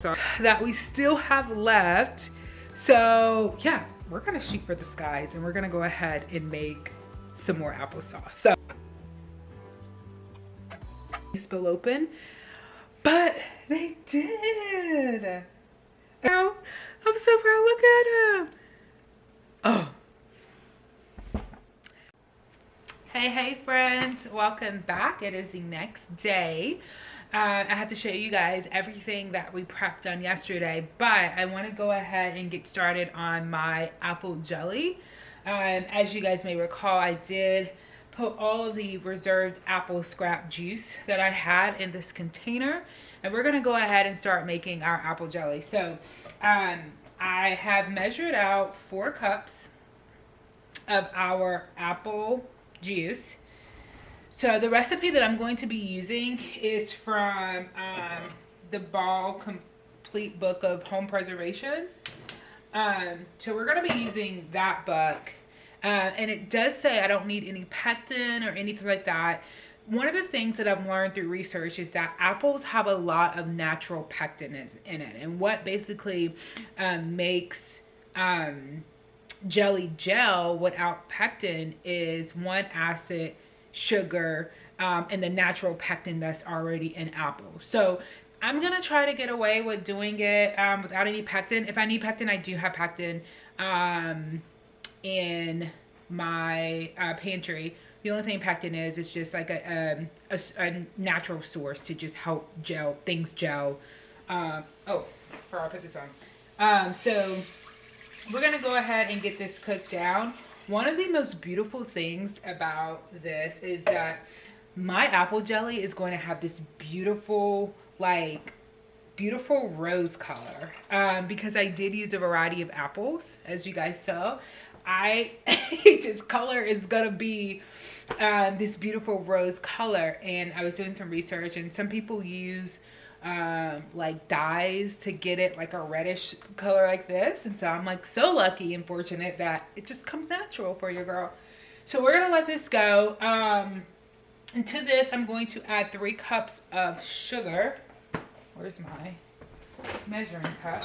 that we still have left. So yeah, we're gonna shoot for the skies and we're gonna go ahead and make some more applesauce. So spill open, but they did. Oh, I'm so proud. Look at him. Oh. Hey friends, welcome back. It is the next day. I have to show you guys everything that we prepped on yesterday, but I want to go ahead and get started on my apple jelly. As you guys may recall, I did put all of the reserved apple scrap juice that I had in this container, and we're going to go ahead and start making our apple jelly. So I have measured out 4 cups of our apple juice. So the recipe that I'm going to be using is from the Ball Complete Book of Home Preservations. So we're going to be using that book. And it does say I don't need any pectin or anything like that. One of the things that I've learned through research is that apples have a lot of natural pectin in it. And what basically makes jelly gel without pectin is one acid, sugar, and the natural pectin that's already in apple. So I'm gonna try to get away with doing it without any pectin. If I need pectin, I do have pectin in my pantry. The only thing pectin is it's just like a natural source to just help things gel. Oh, before I put this on. So we're gonna go ahead and get this cooked down. One of the most beautiful things about this is that my apple jelly is going to have this beautiful, beautiful rose color. Because I did use a variety of apples, as you guys saw. This color is gonna be this beautiful rose color. And I was doing some research, and some people use like dyes to get it like a reddish color like this, and so I'm like so lucky and fortunate that it just comes natural for your girl. So we're gonna let this go. And to this I'm going to add 3 cups of sugar. Where's my measuring cup?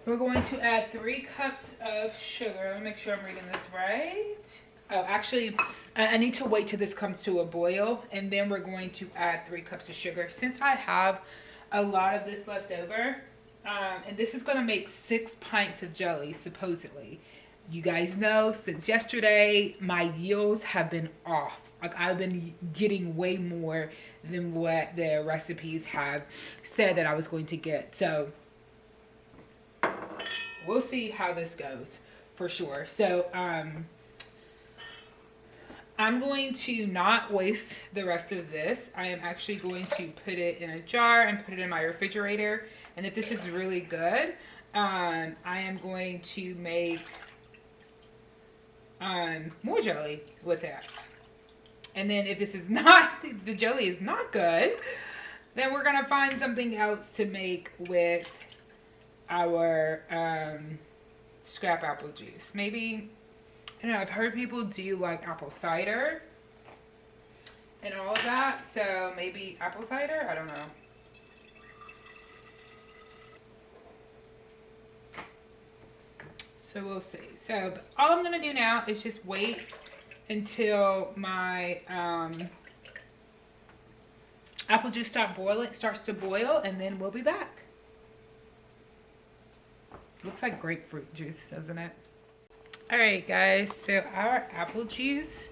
We're going to add 3 cups of sugar. Let me make sure I'm reading this right. Oh, actually, I need to wait till this comes to a boil, and then we're going to add 3 cups of sugar. Since I have a lot of this left over, and this is going to make 6 pints of jelly, supposedly. You guys know, since yesterday, my yields have been off. Like, I've been getting way more than what the recipes have said that I was going to get. So, we'll see how this goes, for sure. So, I'm going to not waste the rest of this. I am actually going to put it in a jar and put it in my refrigerator. And if this is really good, I am going to make more jelly with it. And then if this is not, if the jelly is not good, then we're gonna find something else to make with our scrap apple juice. Maybe, I don't know, I've heard people do like apple cider and all of that, so maybe apple cider, I don't know. So we'll see. So all I'm gonna do now is just wait until my apple juice starts to boil, and then we'll be back. Looks like grapefruit juice, doesn't it? All right, guys, so our apple juice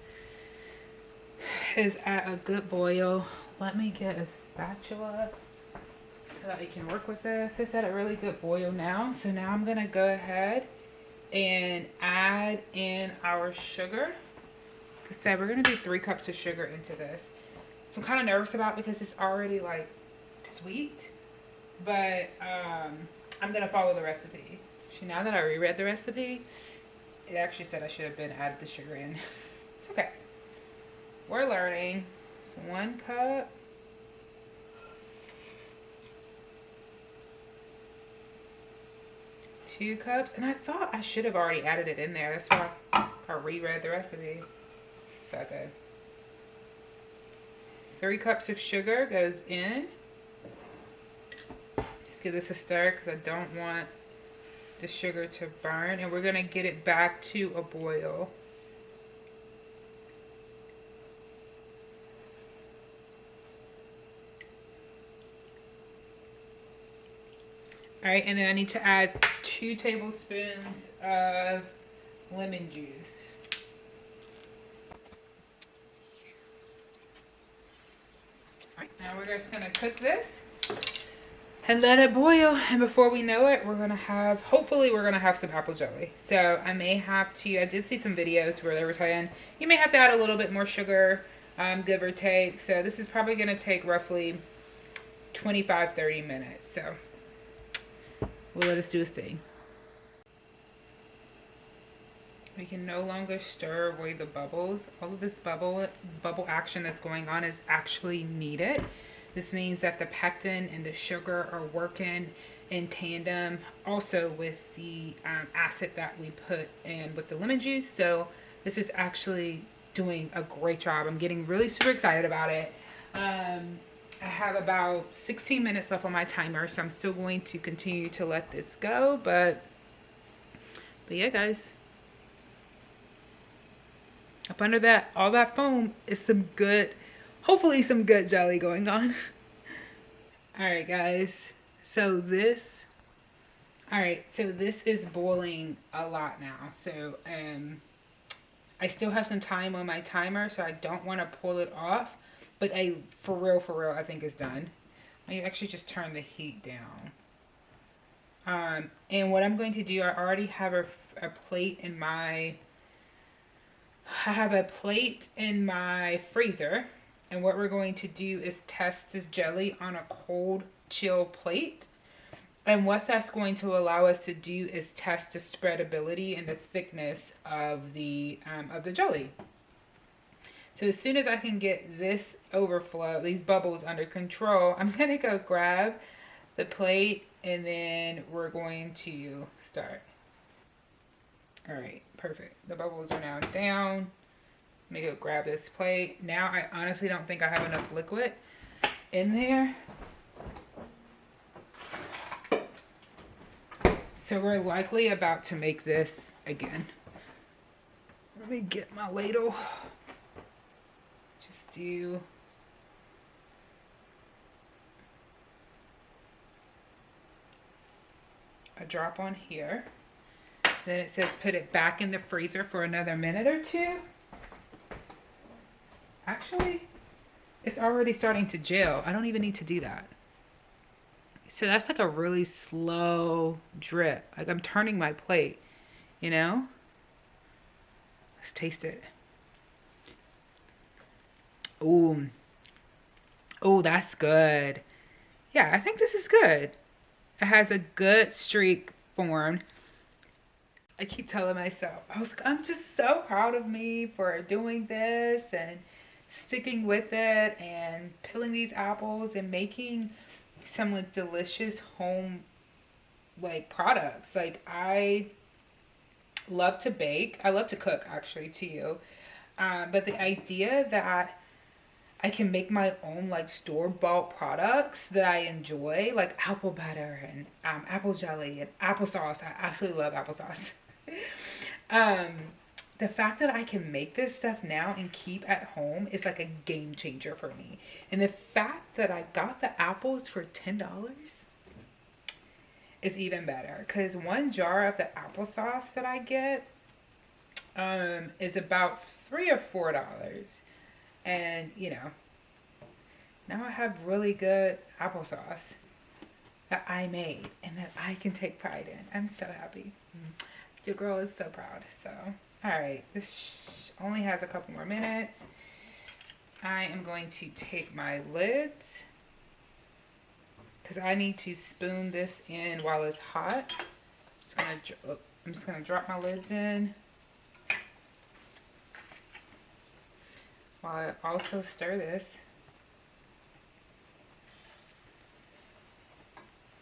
is at a good boil. Let me get a spatula so that I can work with this. It's at a really good boil now. So now I'm gonna go ahead and add in our sugar. Like I said, we're gonna do 3 cups of sugar into this. So I'm kind of nervous about it because it's already like sweet, but I'm gonna follow the recipe. Actually, now that I reread the recipe, it actually said I should have been added the sugar in. It's okay. We're learning. So 1 cup. 2 cups. And I thought I should have already added it in there. That's why I reread the recipe. So good. 3 cups of sugar goes in. Just give this a stir because I don't want the sugar to burn. And we're going to get it back to a boil. All right, and then I need to add 2 tablespoons of lemon juice. All right, now we're just gonna cook this and let it boil. And before we know it, we're gonna have, hopefully we're gonna have some apple jelly. So I may have to, I did see some videos where they were saying you may have to add a little bit more sugar, give or take. So this is probably gonna take roughly 25-30 minutes. So we'll let us do its thing. We can no longer stir away the bubbles. All of this bubble action that's going on is actually needed. This means that the pectin and the sugar are working in tandem also with the acid that we put in with the lemon juice. So this is actually doing a great job. I'm getting really super excited about it. I have about 16 minutes left on my timer, so I'm still going to continue to let this go, but yeah, guys. Up under that, all that foam is some good, hopefully some good jelly going on. All right, guys. So this is boiling a lot now. So I still have some time on my timer, so I don't want to pull it off. But for real, I think it's done. I actually just turn the heat down. And what I'm going to do, I already have a plate in my, freezer. And what we're going to do is test this jelly on a cold, chill plate. And what that's going to allow us to do is test the spreadability and the thickness of the jelly. So as soon as I can get this overflow, these bubbles under control, I'm gonna go grab the plate and then we're going to start. All right, perfect. The bubbles are now down. Let me go grab this plate. Now I honestly don't think I have enough liquid in there. So we're likely about to make this again. Let me get my ladle. Just do a drop on here. Then it says put it back in the freezer for another minute or 2. Actually, it's already starting to gel. I don't even need to do that. So that's like a really slow drip. Like I'm turning my plate, you know? Let's taste it. Ooh. Oh, that's good. Yeah, I think this is good. It has a good streak formed. I keep telling myself, I was like, I'm just so proud of me for doing this and sticking with it and peeling these apples and making some like delicious home like products. Like I love to bake. I love to cook actually too. But the idea that I can make my own like store-bought products that I enjoy, like apple butter and apple jelly and applesauce. I absolutely love applesauce. The fact that I can make this stuff now and keep at home is like a game changer for me. And the fact that I got the apples for $10 is even better, because one jar of the applesauce that I get is about $3 or $4. And you know, now I have really good applesauce that I made and that I can take pride in. I'm so happy. Your girl is so proud. So all right, this only has a couple more minutes. I am going to take my lids because I need to spoon this in while it's hot. I'm just gonna drop my lids in while I also stir this.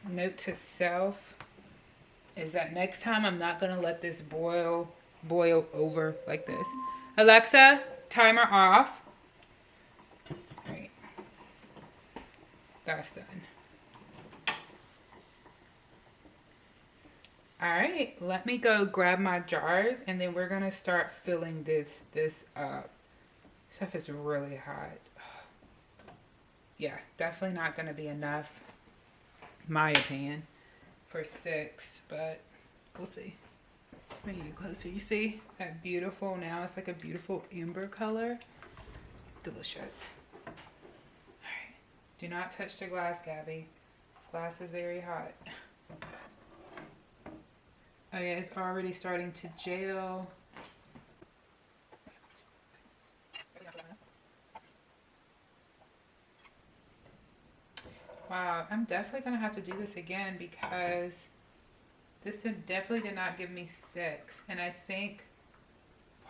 Note to self is that next time I'm not gonna let this boil over like this. Alexa, timer off. Right. That's done. All right, let me go grab my jars and then we're gonna start filling this up. Stuff is really hot. Yeah, definitely not gonna be enough, in my opinion, for 6, but we'll see. Let me get closer. You see that beautiful, now it's like a beautiful amber color. Delicious. All right, do not touch the glass, Gabby. This glass is very hot. Oh yeah, it's already starting to gel. Wow, I'm definitely gonna have to do this again because this definitely did not give me 6. And I think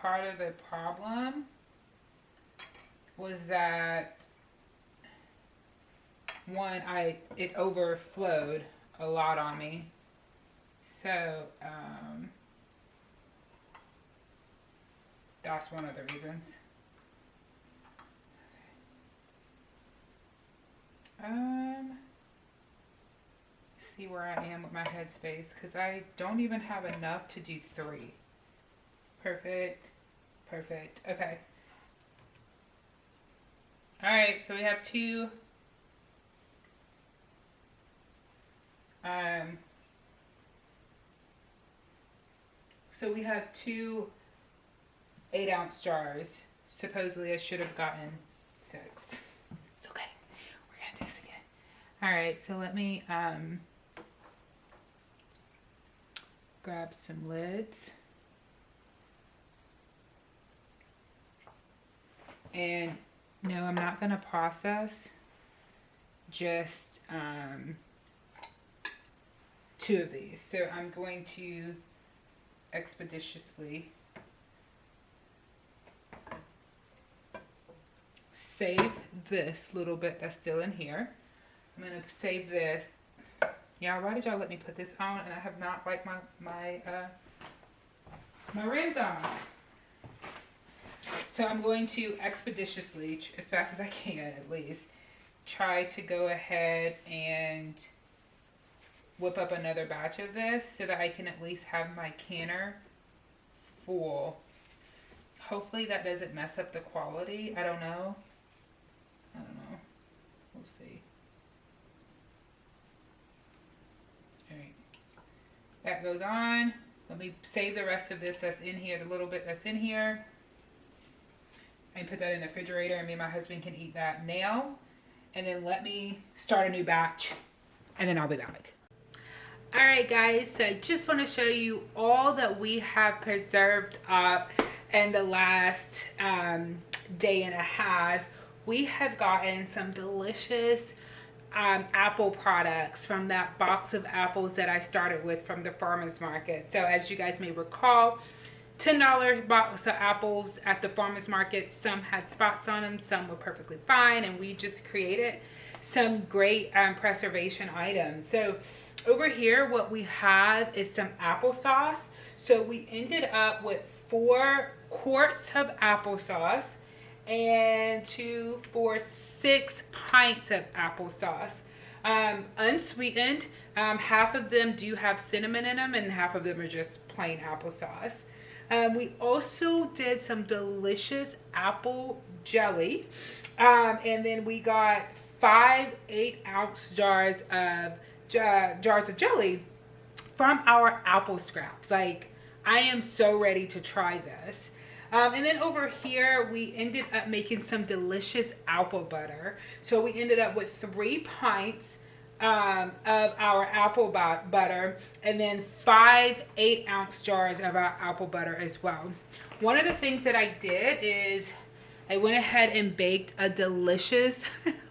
part of the problem was that one, it overflowed a lot on me. So, that's one of the reasons. See where I am with my headspace because I don't even have enough to do 3. Perfect. Perfect. Okay. All right, so we have 2. So we have 2 8-ounce jars. Supposedly I should have gotten 6. It's okay. We're gonna do this again. All right, so let me grab some lids. And no, I'm not gonna process, just 2 of these. So I'm going to expeditiously save this little bit that's still in here. I'm gonna save this. Yeah, why did y'all let me put this on and I have not wiped my rims on? So I'm going to expeditiously, as fast as I can at least, try to go ahead and whip up another batch of this so that I can at least have my canner full. Hopefully that doesn't mess up the quality. I don't know. We'll see. Alright. That goes on. Let me save the rest of this that's in here, the little bit that's in here. And put that in the refrigerator and me and my husband can eat that now. And then let me start a new batch and then I'll be back. Alright guys, so I just want to show you all that we have preserved up in the last day and a half. We have gotten some delicious apple products from that box of apples that I started with from the farmers market. So as you guys may recall, $10 box of apples at the farmers market. Some had spots on them, some were perfectly fine, and we just created some great preservation items. So over here what we have is some applesauce. So we ended up with 4 quarts of applesauce and 2, 4, 6 pints of applesauce. Unsweetened. Half of them do have cinnamon in them and half of them are just plain applesauce. We also did some delicious apple jelly. And then we got 5 8-ounce jars of jelly from our apple scraps. Like, I am so ready to try this. And then over here, we ended up making some delicious apple butter. So we ended up with 3 pints of our apple butter and then 5 8-ounce jars of our apple butter as well. One of the things that I did is I went ahead and baked a delicious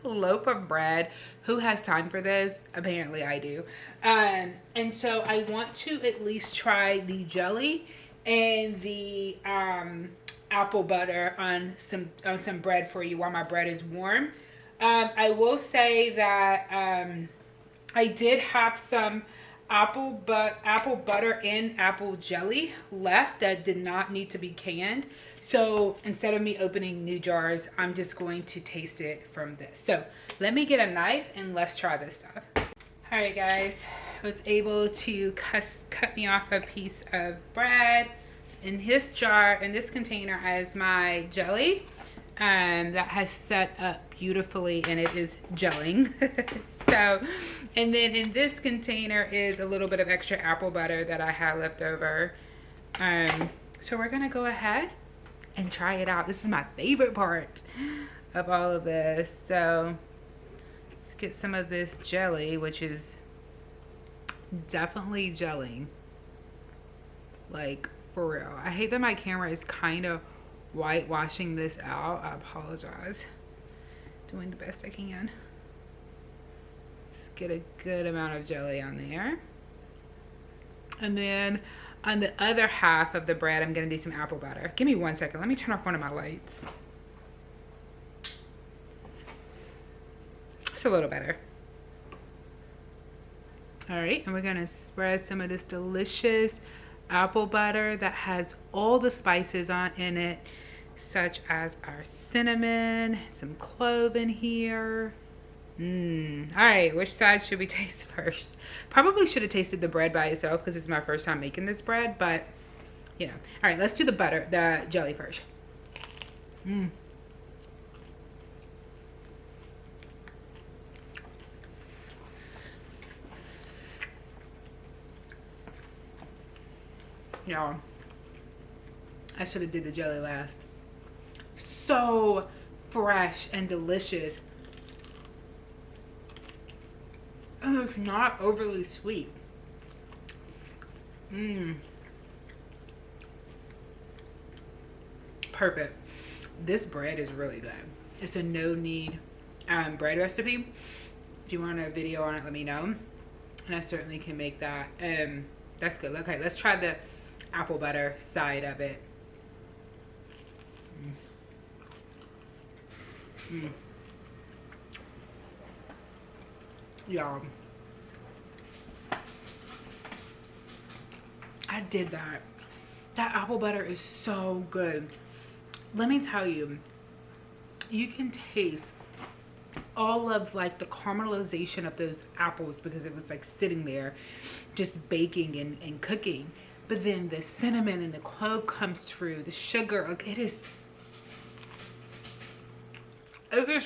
loaf of bread. Who has time for this? Apparently I do. And so I want to at least try the jelly and the apple butter on some bread for you while my bread is warm. I will say that I did have some apple butter and apple jelly left that did not need to be canned. So instead of me opening new jars, I'm just going to taste it from this. So let me get a knife and let's try this stuff. All right guys, was able to cut me off a piece of bread in this jar, in this container, as my jelly that has set up beautifully, and it is gelling. So, and then in this container is a little bit of extra apple butter that I had left over. So we're gonna go ahead and try it out. This is my favorite part of all of this. So let's get some of this jelly, which is definitely gelling, like for real. I hate that my camera is kind of whitewashing this out. I apologize. Doing the best I can. Just get a good amount of jelly on there. And then on the other half of the bread, I'm gonna do some apple butter. Give me 1 second. Let me turn off one of my lights. It's a little better. All right, and we're gonna spread some of this delicious apple butter that has all the spices in it, such as our cinnamon, some clove in here. All right, which side should we taste first? Probably should have tasted the bread by itself because it's my first time making this bread, but you know. All right, let's do the jelly first. Y'all, I should have did the jelly last. So fresh and delicious. And it's not overly sweet. Perfect. This bread is really good. It's a no-knead bread recipe. If you want a video on it, let me know. And I certainly can make that. That's good. Okay, let's try the apple butter side of it. Y'all, I did that. That apple butter is so good. Let me tell you, you can taste all of like the caramelization of those apples because it was like sitting there just baking and cooking. But then the cinnamon and the clove comes through, the sugar, like it is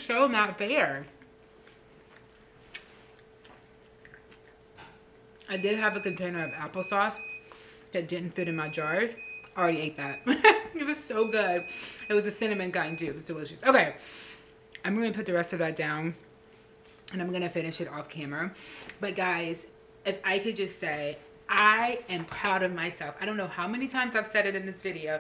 so not fair. I did have a container of applesauce that didn't fit in my jars. I already ate that. It was so good. It was a cinnamon kind too. It was delicious. Okay, I'm gonna put the rest of that down and I'm gonna finish it off camera. But guys, if I could just say, I am proud of myself. I don't know how many times I've said it in this video.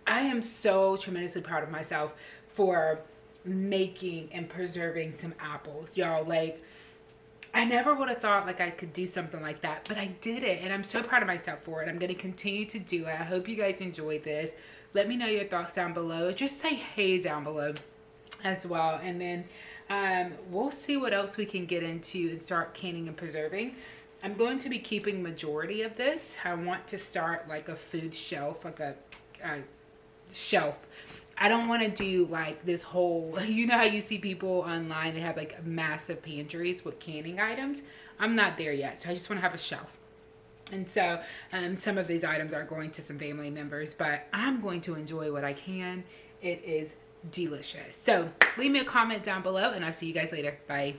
I am so tremendously proud of myself for making and preserving some apples, y'all. Like, I never would have thought like I could do something like that, but I did it and I'm so proud of myself for it. I'm going to continue to do it. I hope you guys enjoyed this. Let me know your thoughts down below. Just say hey down below as well, and then we'll see what else we can get into and start canning and preserving. I'm going to be keeping majority of this. I want to start like a food shelf, like a shelf. I don't want to do like this whole, you know how you see people online, they have like massive pantries with canning items. I'm not there yet, so I just want to have a shelf. And so some of these items are going to some family members, but I'm going to enjoy what I can. It is delicious. So leave me a comment down below and I'll see you guys later. Bye.